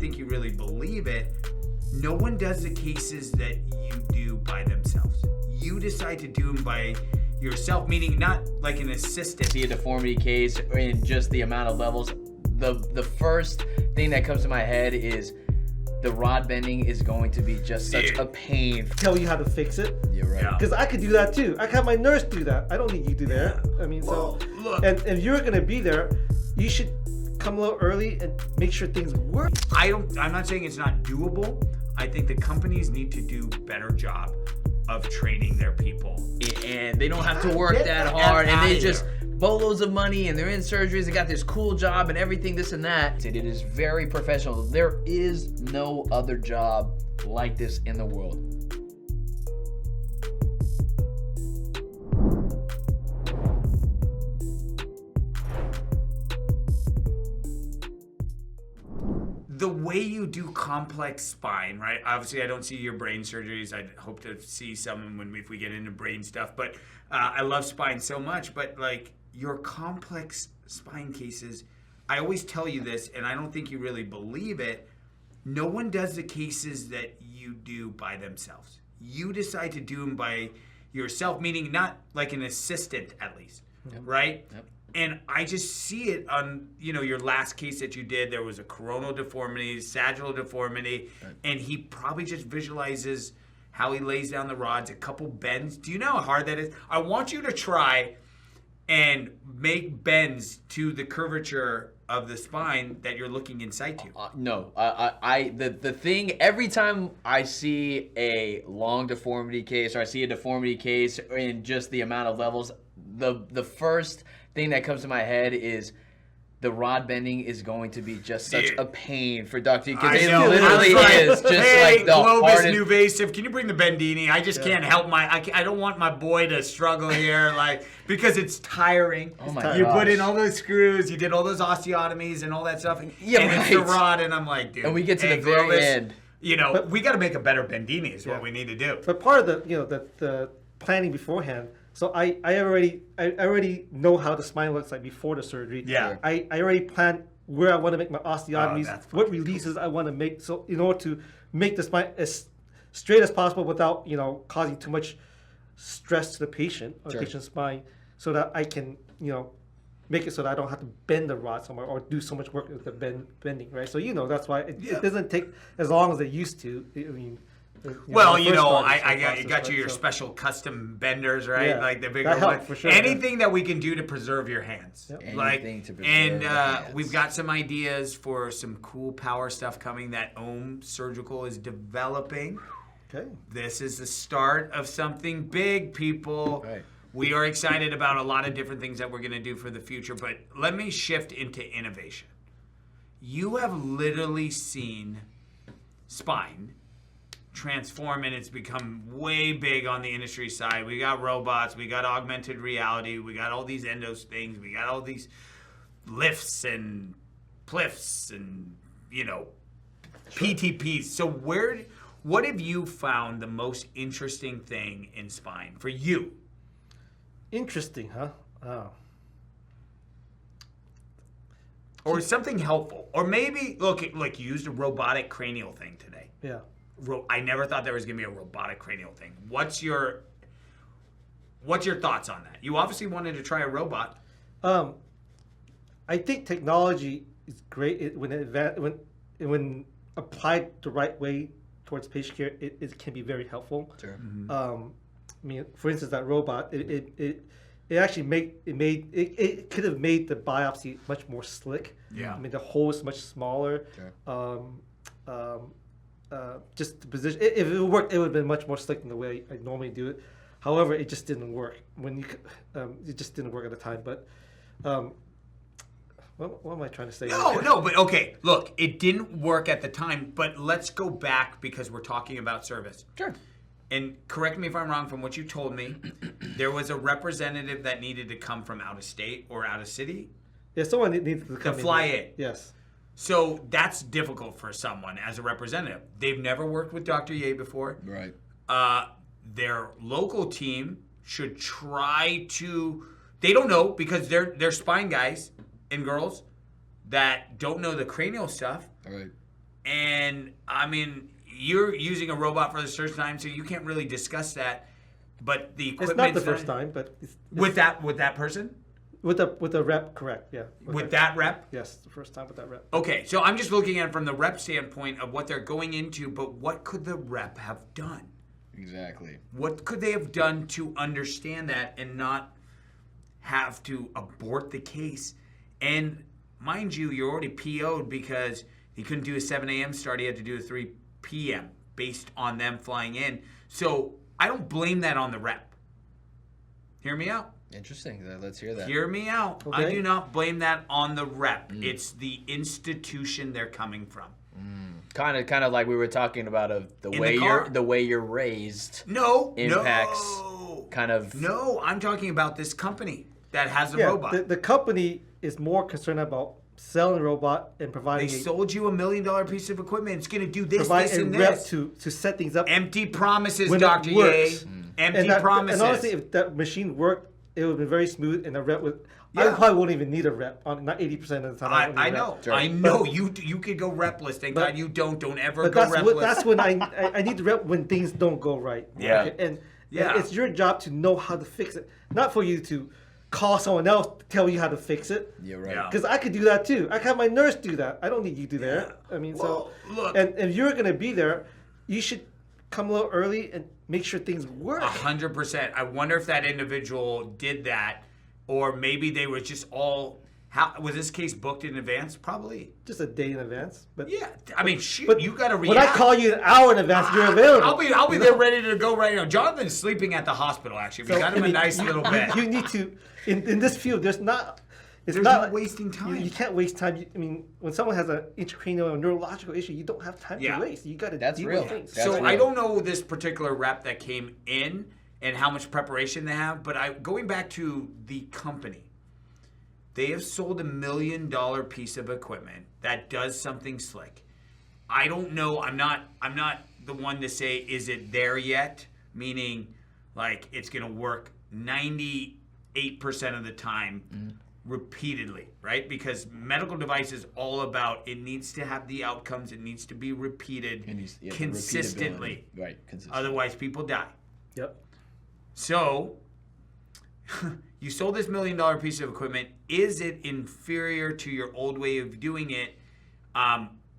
think you really believe it, no one does the cases that you do by themselves. You decide to do them by yourself, meaning not like an assistant. See a deformity case in just the amount of levels. The first thing that comes to my head is the rod bending is going to be just such a pain. Tell you how to fix it. You're right. Because I could do that too. I could have my nurse do that. I don't need you to do that. I mean, Well, so look. and if you're gonna be there, you should come a little early and make sure things work. I'm not saying it's not doable. I think the companies need to do a better job of training their people. And they don't have to work Get that the hard, F and they outta just here. boatloads of money, and they're in surgeries. They got this cool job and everything, this and that. It is very professional. There is no other job like this in the world. The way you do complex spine, right? Obviously, I don't see your brain surgeries. I hope to see some if we get into brain stuff. But I love spine so much. But like your complex spine cases, I always tell you this, and I don't think you really believe it. No one does the cases that you do by themselves. You decide to do them by yourself, meaning not like an assistant at least, right? Yep. And I just see it on, your last case that you did. There was a coronal deformity, sagittal deformity, and he probably just visualizes how he lays down the rods, a couple bends. Do you know how hard that is? I want you to try and make bends to the curvature of the spine that you're looking inside to. No, the thing, every time I see a long deformity case or I see a deformity case in just the amount of levels, the first thing that comes to my head is the rod bending is going to be just such a pain for Dr. because it literally is just hey, like the Globus hardest. Nuvasive, can you bring the Bendini? I just can't help I don't want my boy to struggle here, because it's tiring. Oh my You gosh. put in all those screws, you did all those osteotomies and all that stuff, Yeah, and it's the right. rod, and I'm like, dude. And we get to hey, the very Globus, end. We got to make a better Bendini is what we need to do. But part of the planning beforehand. So I already know how the spine looks like before the surgery. Yeah. I already planned where I want to make my osteotomies, that's what fucking releases I want to make. So in order to make the spine as straight as possible without causing too much stress to the patient or the patient's spine, so that I can make it so that I don't have to bend the rod somewhere or do so much work with the bending, right? So that's why it doesn't take as long as it used to. I mean. I got you your special custom benders, right? Yeah, like the bigger that helped one. for sure, Anything that we can do to preserve your hands. Yep. Anything to preserve your hands. We've got some ideas for some cool power stuff coming that Ohm Surgical is developing. Okay. This is the start of something big, people. Right. We are excited about a lot of different things that we're going to do for the future, but let me shift into innovation. You have literally seen spine transform, and it's become way big on the industry side. We got robots, we got augmented reality, we got all these endos things, we got all these lifts and pliffs and PTPs. So what have you found the most interesting thing in spine for you? Interesting, huh? Oh. Or something helpful, or maybe look, you used a robotic cranial thing today. Yeah. I never thought there was going to be a robotic cranial thing. What's your thoughts on that? You obviously wanted to try a robot. I think technology is great when applied the right way towards patient care. It can be very helpful. Sure. For instance, that robot, it actually it could have made the biopsy much more slick. Yeah. The hole is much smaller. Sure. Just the position. If it worked, it would have been much more slick than the way I normally do it. However, it just didn't work it just didn't work at the time. But what am I trying to say? No, but okay. Look, it didn't work at the time, but let's go back because we're talking about service. Sure. And correct me if I'm wrong. From what you told me, there was a representative that needed to come from out of state or out of city. Yeah, someone needs to come fly in. Yes. So that's difficult for someone as a representative. They've never worked with Dr. Ye before. Right. Their local team should try to. They don't know because they're spine guys and girls that don't know the cranial stuff. All right. And I mean, you're using a robot for the first time, so you can't really discuss that. But the equipment. It's not the first time, but it's With that person? with the rep, correct? Yeah. With that rep? Yes, the first time with that rep. Okay, so I'm just looking at it from the rep standpoint of what they're going into, but what could the rep have done? Exactly. What could they have done to understand that and not have to abort the case? And mind you, you're already PO'd because he couldn't do a 7 a.m. start. He had to do a 3 p.m. based on them flying in. So I don't blame that on the rep. Hear me out. Interesting. Let's hear that. Hear me out. Okay. I do not blame that on the rep. It's the institution they're coming from. Kind of like we were talking about of the In way the car. the way you're raised. No, Impacts no. kind of. No, I'm talking about this company that has a Yeah, robot. the company is more concerned about selling a robot and They providing sold you $1 million piece of equipment. It's going to do this, provide this, a and rep this. to set things up. Empty promises, when Dr. it Ye. works. Empty And promises. and honestly, if that machine worked, it would have been very smooth, and the rep would. Yeah. I probably wouldn't even need a rep. Not 80% of the time. I wouldn't need a know. rep. Sure. I know. You could go repless. Thank But- God you don't. Don't ever But go that's repless. that's when I need the rep when things don't go right. Yeah. Okay? And Yeah. it's your job to know how to fix it, not for you to call someone else to tell you how to fix it. Yeah, right. Yeah. Because I could do that too. I could have my nurse do that. I don't need you to do that. I mean, Well, so look. and if you're gonna be there, you should come a little early and make sure things work. 100%. I wonder if that individual did that, or maybe they were just all. How was this case booked in advance? Probably. Just a day in advance. But Yeah. I mean, shoot. but You got to when I react. call you an hour in advance, you're available. I'll be there ready to go right now. Jonathan's sleeping at the hospital. Actually, we So, got him I mean, a nice little bed. You need to in this field. There's not. It's There's not no wasting time. You can't waste time. I mean, when someone has an intracranial or neurological issue, you don't have time Yeah. to waste. You got to That's deal real. with things. That's So real. I don't know this particular rep that came in and how much preparation they have, but going back to the company, they have sold $1 million piece of equipment that does something slick. I don't know. I'm not the one to say is it there yet, meaning like it's going to work 98% of the time repeatedly, right? Because medical device is all about it needs to have the outcomes, it needs to be repeated Yeah, the consistently. repeatability. Right. Consistently. Otherwise people die. Yep. So you sold this $1 million piece of equipment. Is it inferior to your old way of doing it?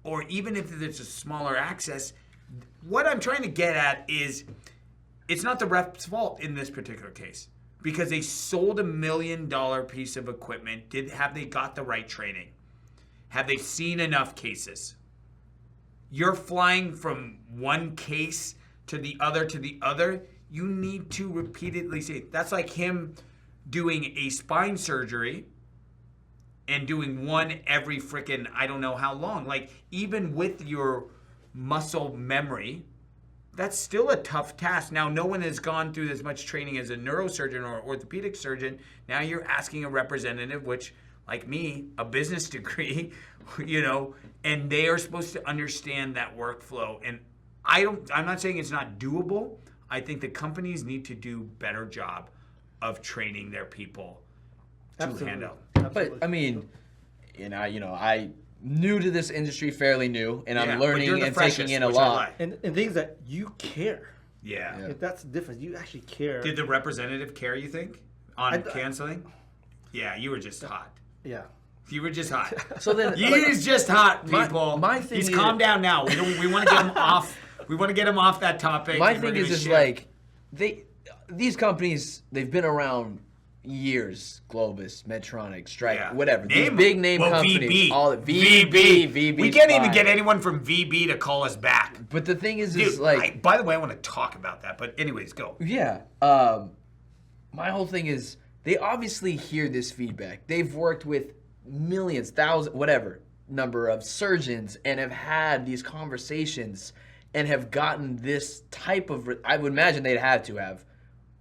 Or even if it's a smaller access, what I'm trying to get at is it's not the rep's fault in this particular case because they sold $1 million piece of equipment. Have they got the right training? Have they seen enough cases? You're flying from one case to the other. You need to repeatedly say that's like him doing a spine surgery and doing one every freaking I don't know how long. Like even with your muscle memory, that's still a tough task. Now, no one has gone through as much training as a neurosurgeon or orthopedic surgeon. Now you're asking a representative, which like me, a business degree, and they are supposed to understand that workflow. And I'm not saying it's not doable. I think the companies need to do better job of training their people to Absolutely. handle. But I mean, I new to this industry, fairly new, and Yeah, I'm but you're learning the and freshest, taking in a which I lot. like. And things that you care. Yeah. Yeah. That's the difference. You actually care. Did the representative care, you think, on I- canceling? Yeah, you were just hot. Yeah. You were just hot. So then, He's just hot, my- people. my thing He's is- calmed down now. We want to get him off. We want to get him off that topic. my and we're thing is gonna just shift. like these companies, they've been around years. Globus, Medtronic, Strike, Yeah. whatever. These big name companies, VB. all VB. We can't even fine. get anyone from VB to call us back. But the thing is Dude, like, by the way, I want to talk about that. But anyways, go. yeah. My whole thing is they obviously hear this feedback. They've worked with millions, thousands, whatever number of surgeons and have had these conversations and have gotten this type of. I would imagine they'd had to have.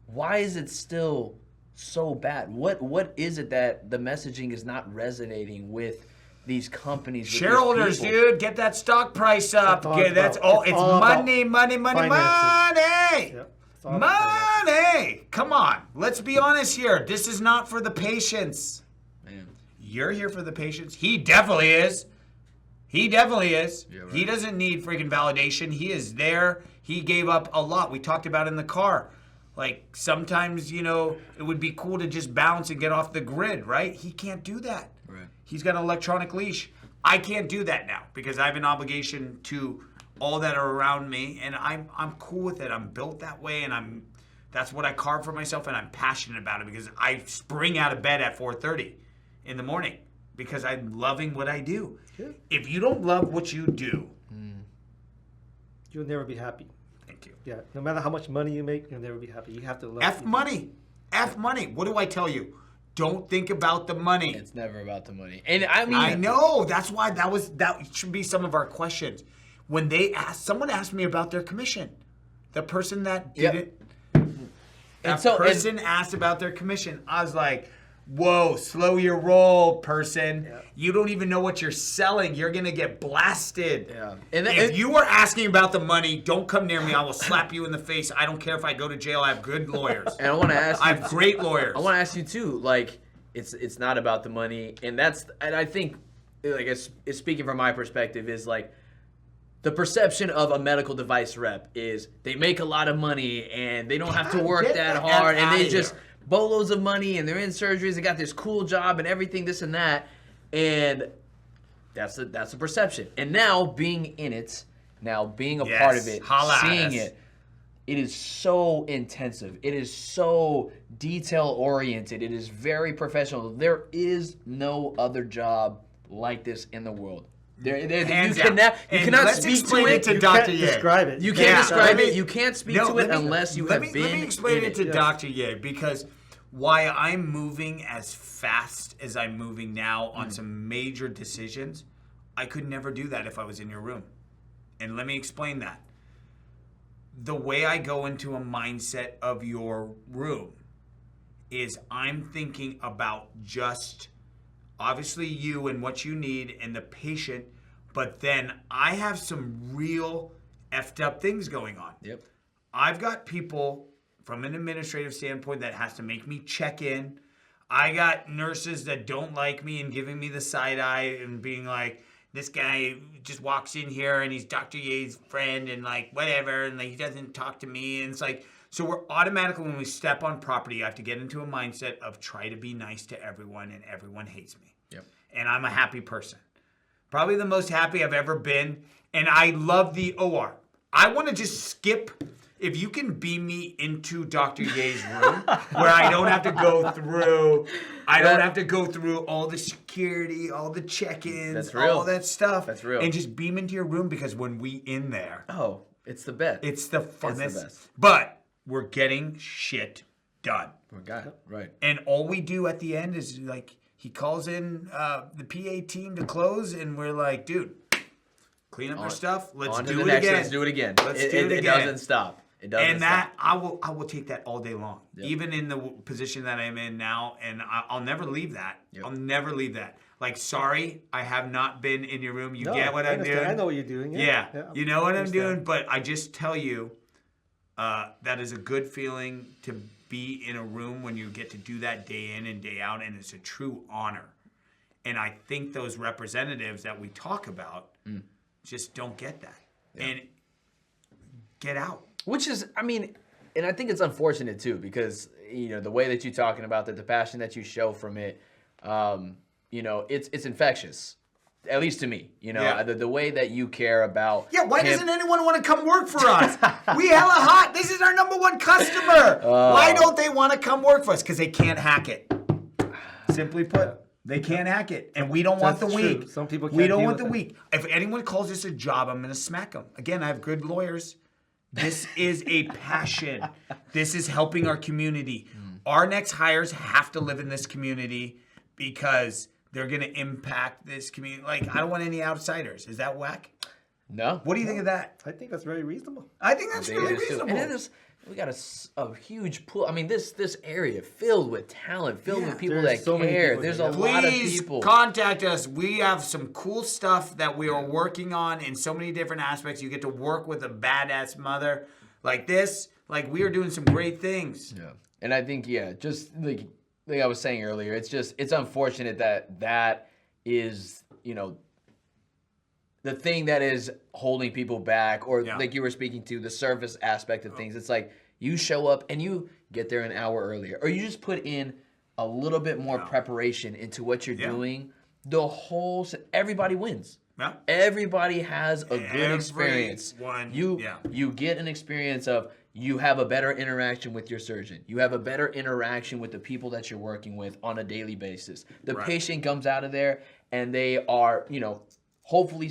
Why is it still so bad? What is it that the messaging is not resonating with these companies? With these Shareholders, people? dude, get that stock price up. It's all Okay, that's about- all. it's It's all about money. finances. Yep. It's all about Money. Come on. Let's be honest here. This is not for the patients. Man. You're here for the patients. He definitely is. He definitely is. Yeah, right. He doesn't need freaking validation. He is there. He gave up a lot. We talked about in the car. Like, sometimes, it would be cool to just bounce and get off the grid, right? He can't do that. Right. He's got an electronic leash. I can't do that now because I have an obligation to all that are around me, and I'm cool with it. I'm built that way, and that's what I carve for myself, and I'm passionate about it because I spring out of bed at 4:30 in the morning because I'm loving what I do. Yeah. If you don't love what you do, You'll never be happy. thank you. Yeah, no matter how much money you make, you'll never be happy. You have to love F it. money. F money. What do I tell you? Don't think about the money. It's never about the money. And I mean, I know. That's why that should be some of our questions. When someone asked me about their commission. The person that did Yep. it. And so- person asked about their commission. I was like, whoa, slow your roll, person. Yeah. You don't even know what you're selling. You're going to get blasted. Yeah. And If you are asking about the money, don't come near me. I will slap you in the face. I don't care if I go to jail. I have good lawyers. and I want to ask I you, have great lawyers. I want to ask you too, like, it's not about the money, and I think, like, speaking from my perspective, is like, the perception of a medical device rep is they make a lot of money and they don't have to work Get that the hard, F and they outta just here. boatloads of money, and they're in surgeries, they got this cool job and everything, this and that, and that's the perception. And now being in it, now being a part of Yes. it, Holla at seeing us. it is so intensive. It is so detail oriented. It is very professional. There is no other job like this in the world. Hands you down. And cannot let's speak to explain it. it to You Dr. can't Ye. describe it. You can't Yeah. describe Let me- it. You can't speak No, to it let me- unless you let have me, been Let me explain in it to Yes. Dr. Ye because why I'm moving as fast as I'm moving now on some major decisions, I could never do that if I was in your room. And let me explain that. The way I go into a mindset of your room is I'm thinking about just obviously you and what you need and the patient, but then I have some real effed up things going on. Yep. I've got people from an administrative standpoint that has to make me check in. I got nurses that don't like me and giving me the side eye and being like, this guy just walks in here and he's Dr. Ye's friend and like whatever, and like he doesn't talk to me. And it's like, so we're automatically, when we step on property, I have to get into a mindset of try to be nice to everyone and everyone hates me. Yep. And I'm a happy person. Probably the most happy I've ever been. And I love the OR. I want to just skip. If you can beam me into Dr. Ye's room where I don't have to go through, all the security, all the check-ins, That's real. all that stuff. That's real. And just beam into your room because when we in there, Oh, it's the best. it's the funnest. best. But we're getting shit done. Oh, God. Right. And all we do at the end is like, he calls in the PA team to close, and we're like, dude, clean up our stuff. Let's On to do the it next. again. Let's do it again. Let's do it It again. doesn't stop. It doesn't And stop. that I will take that all day long, even in the position that I'm in now, and I'll never leave that. Yep. I'll never leave that. Like, sorry, I have not been in your room. You No, get what I I'm understand. doing? I know what you're doing. Yeah, you know what I I'm understand. doing. But I just tell you, that is a good feeling to be in a room when you get to do that day in and day out, and it's a true honor. And I think those representatives that we talk about just don't get that. And get out. Which is, I mean, and I think it's unfortunate too, because, you know, the way that you're talking about it, the passion that you show from it, you know, it's infectious. At least to me, you know, Yeah. the way that you care about. Yeah, why him- doesn't anyone want to come work for us? We hella hot. This is our number one customer. Why don't they want to come work for us? Because they can't hack it. Simply put, they can't hack it. And we don't want the That's true. weak. Some people We can't don't deal want the with it. weak. If anyone calls this a job, I'm going to smack them. Again, I have good lawyers. This is a passion. This is helping our community. Our next hires have to live in this community because they're going to impact this community. Like, I don't want any outsiders. Is that whack? No. What do you think of that? I think that's very reasonable. I think that's I think really it is too. reasonable. And it is, we got a huge pool. I mean, this area filled with talent, filled Yeah. with people There's that so many care. people There's here. a lot of Please people. contact us. We have some cool stuff that we are working on in so many different aspects. You get to work with a badass mother like this. Like, we are doing some great things. Yeah. And I think, yeah, just like I was saying earlier, it's unfortunate that is, you know, the thing that is holding people back, or Yeah. like you were speaking to, the service aspect of things. It's like you show up and you get there an hour earlier, or you just put in a little bit more preparation into what you're doing. Everybody wins. Yeah. Everybody has a good experience. You get an experience of, you have a better interaction with your surgeon. You have a better interaction with the people that you're working with on a daily basis. The patient comes out of there and they are, hopefully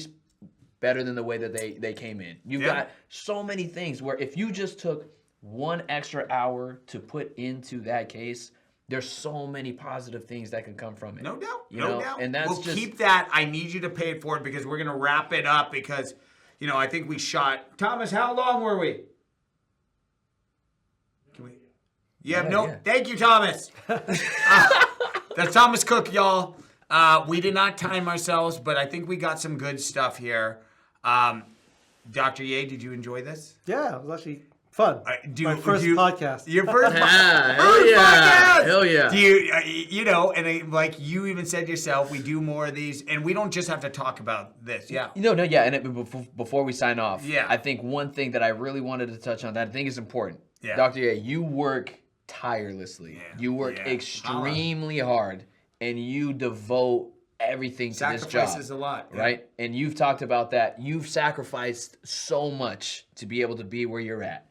better than the way that they came in. You've got so many things where if you just took 1 extra hour to put into that case, there's so many positive things that can come from it. No doubt. No doubt. And that's keep that. I need you to pay it forward because we're going to wrap it up because, I think we shot. Thomas, how long were we? Thank you, Thomas. That's Thomas Cook, y'all. We did not time ourselves, but I think we got some good stuff here. Dr. Ye, did you enjoy this? Yeah, it was actually fun. My first podcast. Your first podcast. Hell yeah. Do you, like you even said yourself, we do more of these, and we don't just have to talk about this. Yeah. And before we sign off, yeah. I think one thing that I really wanted to touch on that I think is important. Yeah. Dr. Ye, you work tirelessly. Yeah. You work extremely hard, and you devote everything to this job. Sacrifices a lot. Right? And you've talked about that. You've sacrificed so much to be able to be where you're at.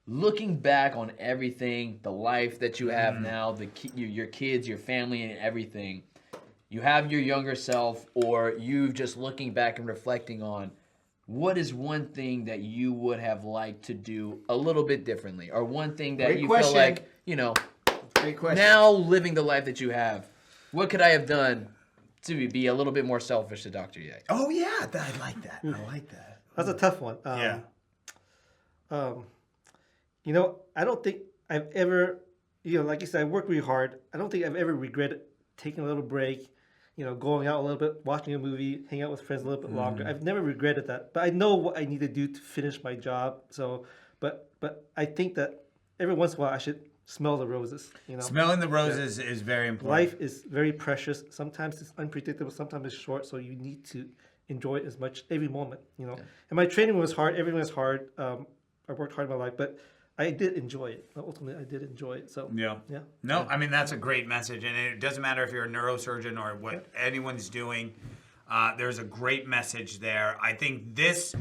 Looking back on everything, the life that you have now, your kids, your family, and everything, you have your younger self, or you just looking back and reflecting on, what is one thing that you would have liked to do a little bit differently, or one thing that feel like, Great question. Now living the life that you have, what could I have done to be a little bit more selfish to Dr. Ye? Oh yeah, I like that. I like that. That's a tough one. I don't think I've ever, like you said, I work really hard. I don't think I've ever regretted taking a little break, going out a little bit, watching a movie, hanging out with friends a little bit longer. I've never regretted that. But I know what I need to do to finish my job. So, but I think that every once in a while I should smell the roses. Smelling the roses is very important. Life is very precious. Sometimes it's unpredictable. Sometimes it's short. So you need to enjoy it as much every moment. And my training was hard. Everything was hard. I worked hard in my life, but I did enjoy it. Ultimately, I did enjoy it. So yeah. No, I mean that's a great message, and it doesn't matter if you're a neurosurgeon or what anyone's doing. There's a great message there. I think this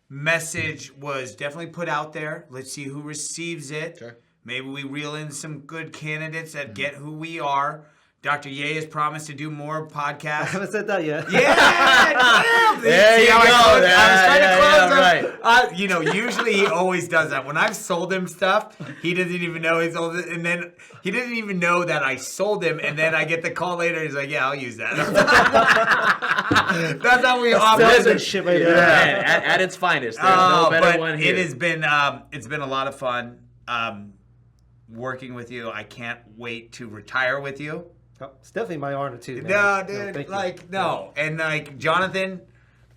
message was definitely put out there. Let's see who receives it. Sure. Maybe we reel in some good candidates that get who we are. Dr. Ye has promised to do more podcasts. I haven't said that yet. Yeah, damn. There you go. I was trying to close him. Usually he always does that. When I've sold him stuff, he doesn't even know he sold it, and then he doesn't even know that I sold him, and then I get the call later. He's like, "Yeah, I'll use that." That's how we operate. Shit right there. At its finest. There's no better one here. It has been it's been a lot of fun working with you. I can't wait to retire with you. Oh, it's definitely my honor too. Man. No, dude, No. And Jonathan,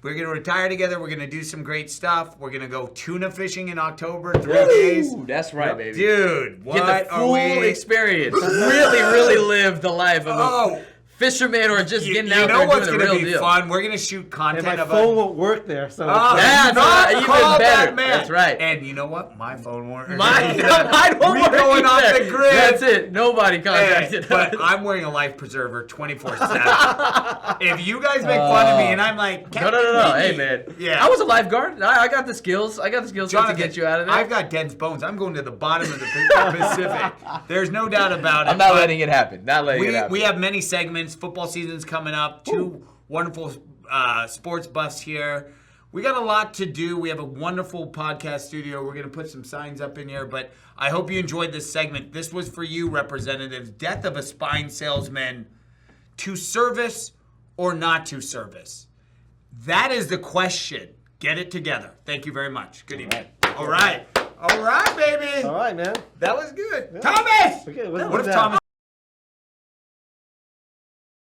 we're gonna retire together. We're gonna do some great stuff. We're gonna go tuna fishing in October, 3 days. That's right, baby. Dude, what get the full experience. really live the life of a fisherman, or just getting out there and doing the real deal. You know what's gonna be fun? We're gonna shoot content. And my phone won't work there, so that's even better. That's right. And you know what? My phone won't work. Mine won't work. Going off the grid. That's it. Nobody contacted. But I'm wearing a life preserver 24/7. If you guys make fun of me, and I'm like, no. Hey man. Yeah. I was a lifeguard. I got the skills. Jonathan, to get you out of there. I've got dense bones. I'm going to the bottom of the Pacific. There's no doubt about it. I'm not letting it happen. We have many segments. Football season's coming up. Two wonderful sports buffs here. We got a lot to do. We have a wonderful podcast studio. We're going to put some signs up in here, but I hope you enjoyed this segment. This was for you, representatives. Death of a spine salesman, to service or not to service? That is the question. Get it together. Thank you very much. Good evening. All right, baby. All right, man. That was good. Yeah. Thomas! Okay, what if Thomas...